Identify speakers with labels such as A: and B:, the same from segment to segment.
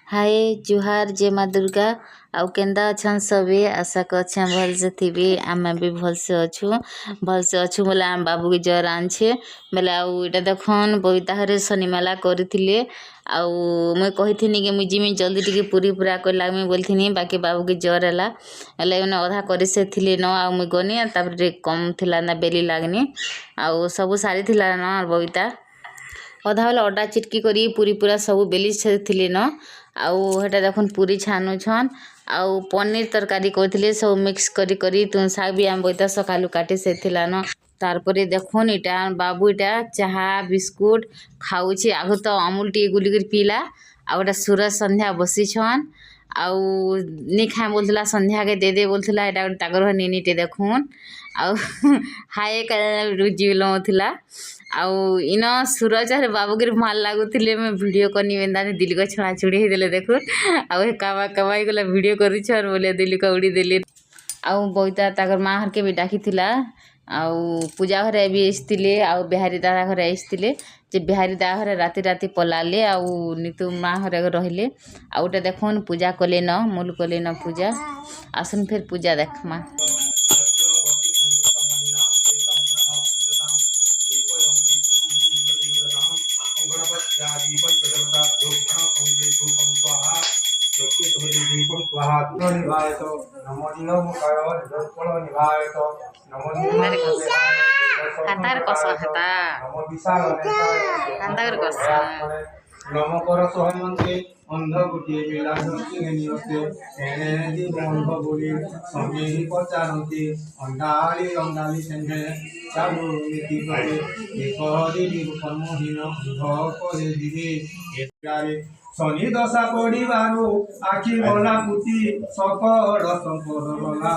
A: हाय जुहार जय माँ दुर्गा आउ केंदा अच्छन सबे आशा करछे भल से थिबे आमे भी भल से अच्छु बोले आम बाबू के जर आनछे बोले आउ इटा देखन बबिता हरे शनि मेला करथिले आउ मुई कहिथिनी कि मुई जिमी जल्दी टिके पूरी पूरा कर लागमी बोलथिनी बाकी बाबू के जर हला एले उन्हें अधा करि से थिले न आउ मुई गनी तापर कम थिला ना बेली लागनी आउ सब सारी थिला न बबिता अधा बेला अटा चिटकी करी पूरी पूरा सब बेली थिले न आउ हेटा देखुन पूरी छानुछन आउ पनीर तरकारी करथिले सब मिक्स करी करी तुन साग भी आम बइता सकालु काटे से थिला न तारपरे देखुन इटा बाबू इटा चाहा बिस्कुट खाऊछे आगु तो अमूल टी गुली कर पीला आउ एटा सूरज संध्या बसीछन आउ नी खाए बोलथिला संध्या के दे बोलथिला एटा ताकर नीनीटे देखुन आउ हाय का रुजिलो थिला आउ इन सूरज अरे बाबू के माल लागुथिले मैं वीडियो करनी बेंदा दिल को छुआ छुड़ी हे देले देखुन आउ काबा कबाई गला वीडियो करिछन बोले दिल को उड़ी देले आउ बइता ताकर माँ हर के भी डाकी थिला आउ पूजा घरे भी आसतिले आउ बिहारी दादा घरे आसतिले जे बिहारी दादा घरे राति राति पलाले आउ नितु माँ घरे रहले आउटा देखुन पूजा कले न मूल कले न पूजा आसन फिर पूजा देखमा हातार कस हाता हातार कस
B: नमकर सहमंते अंध गोटे मेला नियते एने बंध बोली समी पचारती अंडाली अंडाली सेंधे चालू नीति करे एकहरी कर्महीन अंध करे दिवे एकारे शनि दशा पड़ू आखि गला पुती सकल शंकर गला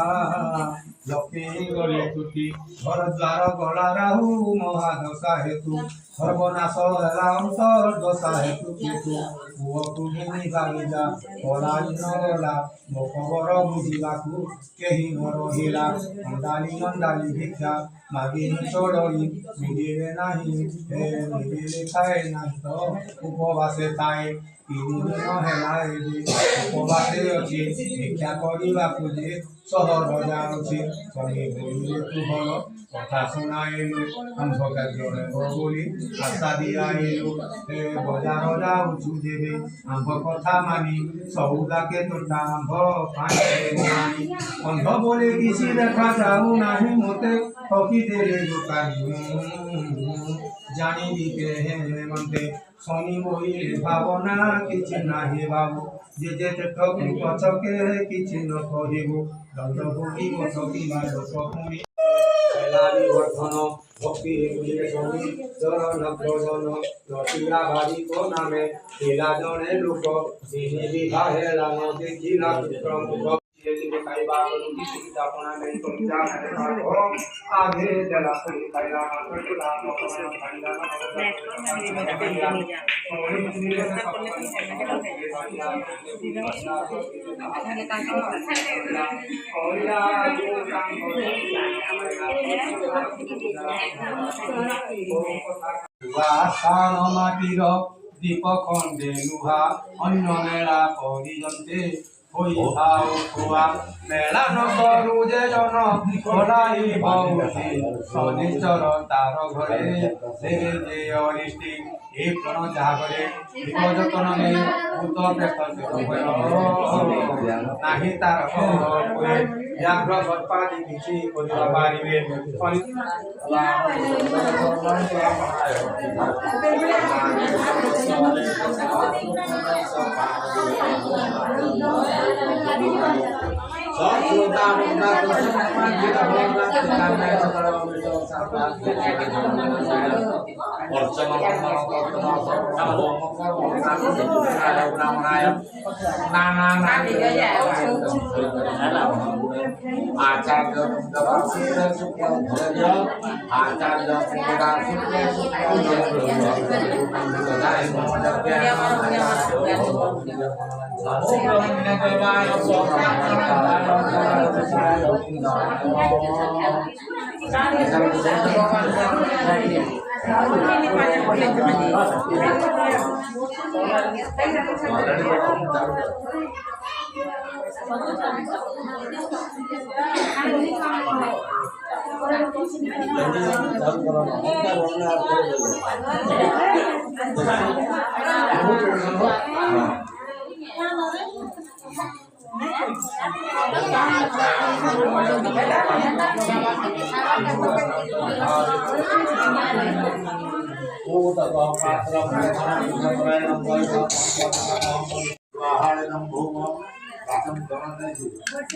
B: लक्ष्मी गले तुति घर द्वार गला राहु महादशा हेतु सर्वनाश हेला अंतर्दशा हेतु केतु पुओ घिनी बागिजा कलाली नगला मो खबर बुझिबाकू केही न रहिला अंडाली अंडाली भिक्षा मागी चढ़ई मिलिले नाही हे मिलिले खाए नाही तो उपवासे थाए तीन दिन हेला उपवासे अच्छे भिक्षा करवाकू जे सहर जाऊे शनि बोलिले तू भल कथा शुणाइलु अंध कार्य बोली आशा दियाइलु हे बजार जाऊछु जेबे आंभ कथा मानी सौदा के तोटा आंभ पानी अंध बोले किसी देखा जाऊ नाही मोते ठकी देले दुकानी जानी के हे मनते शनि बोले भावना किछि नाही बाबू जे जे ठकी पछके किछि न कहिबो दंड भोगी ठकी मारो सपुनी लाली वर्धन भक्ति मिले शनि चरण भजन नटिया भारी को नामे तिला जने लोक दिनी विवाहे लानो देखिला विक्रम खाइबा किसी अपना नहीं तो क्या आगे जला खाइला माटीर दीप खंडे लुहा अन्य मेला परिजंते मेला न करू जे जन खोलाई बहुती शनिश्चर तार घरे से जे अरिष्टि ए प्रण जागरे विपजतन ने भूत प्रेत नाही तार कोए व्याघ्र सर्पादि किछि करिबा पारिबे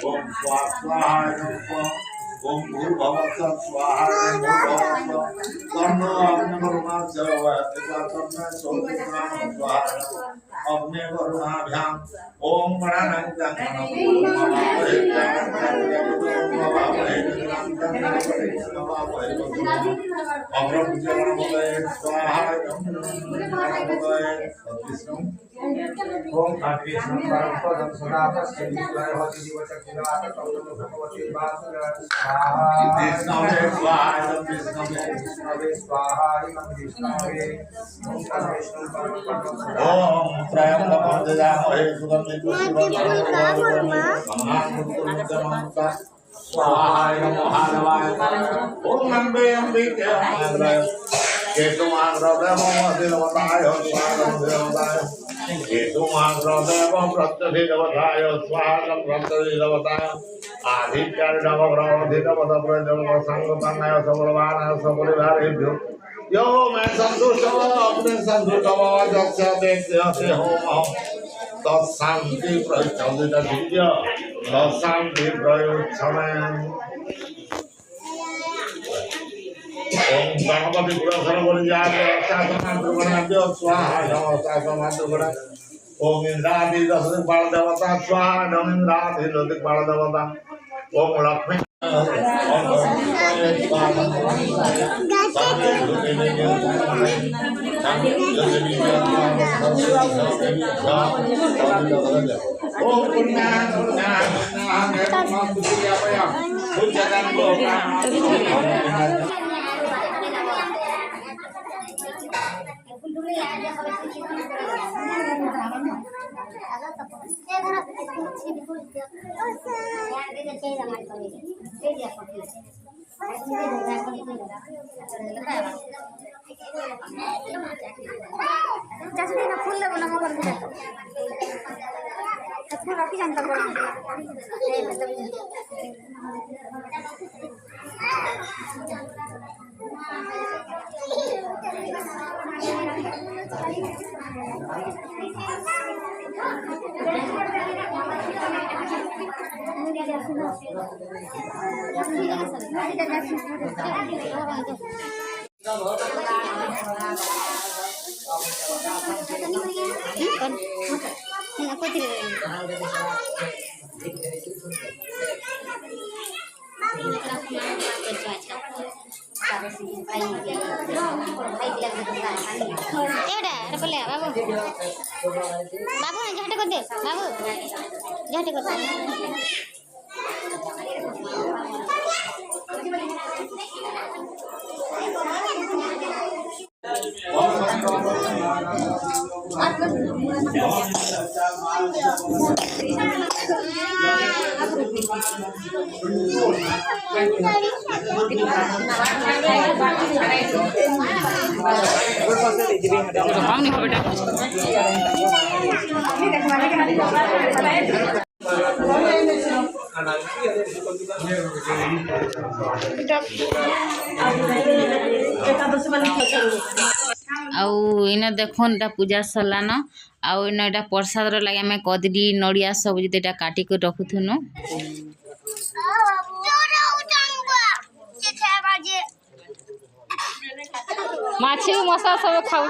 B: ओम स्वाहाय नमः ओम भूर्भुवः स्वाहाय नमः तन्नो अग्निर्वरुणस्य वैदिकर्मणे सोमनाम स्वाहा अग्नि वरुणाभ्याम ओम गणानां ओम खाद्य संस्कारं पदं सदा तस्य विष्णुः होति दिवचक्रात् तौलं भगवते वासुदेवाय स्वाहा विष्णवे स्वाहा विष्णवे स्वाहा विष्णवे ओम त्रयंबकं ददामहे सुगन्धिं पुष्टिवर्धनम् स्वाहाय महादेवाय ओम अम्बे अम्बिके महादेवाय केतुमाग्रदेवताय स्वागतं देवताय केतुमाग्रदेव प्रत्यभिदेवताय स्वागतं प्रत्यभिदेवताय आधिक्यादिनवग्रहाधिदेवताय संगताय सबलवानाय सबलिवारेभ्यो यो मैं संतुष्ट अपने संतुष्ट जस्य देख्यते होमः तत्शान्ति प्रचोदित दिव्य तत्शान्ति प्रयोच्छमेन ओम गणपति पुरस्कार बलिजात शासनाद्रुगणाद्य स्वाहा नमस्तासमाद्रुगण ओम इंद्रादि दशदिक बाल देवता स्वाहा नम इंद्रादि दशदिक बाल देवता ओम लक्ष्मी ओम
A: आउ इन देखुन एटा पूजा सरलान आउ इन एटा प्रसाद लगे आम कदली नड़िया सब जो काटिक रखुथुनु माछी मसा सब खाऊ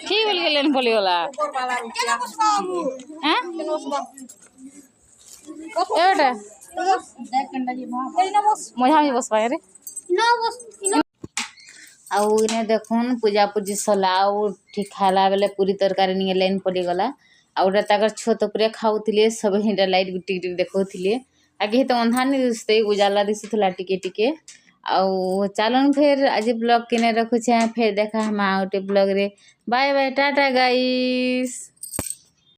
A: কি বলি গেলেন বলি ওলা হ্যাঁ এটা মজা আমি বস পাই রে आउ इने देखुन पूजा पूजी सरला आउ ठीक खाला बेले पूरी तरकारी निये लाइन पड़ी गला ଆଉ ଗୋଟେ ତାଙ୍କର ଛୋଟ ଉପରେ ଖାଉଥିଲେ ସବୁ ହିଁଟା ଲାଇଟ୍ ଟିକେ ଟିକେ ଦେଖାଉଥିଲେ ଆଗେ ତ ଅନ୍ଧାର ନି ଦିଶୁଥାଏ ଉଜାଲା ଦିଶୁଥିଲା ଟିକେ ଟିକେ ଆଉ ଚାଲୁନ୍ ଫେର୍ ଆଜି ବ୍ଲଗ୍ କିନେ ରଖୁଛେଁ ଫେର୍ ଦେଖା ହେମା ଆଉ ଗୋଟେ ବ୍ଲଗ୍ରେ ବାଏ ବାଏ ଟାଟା ଗାଇସ୍।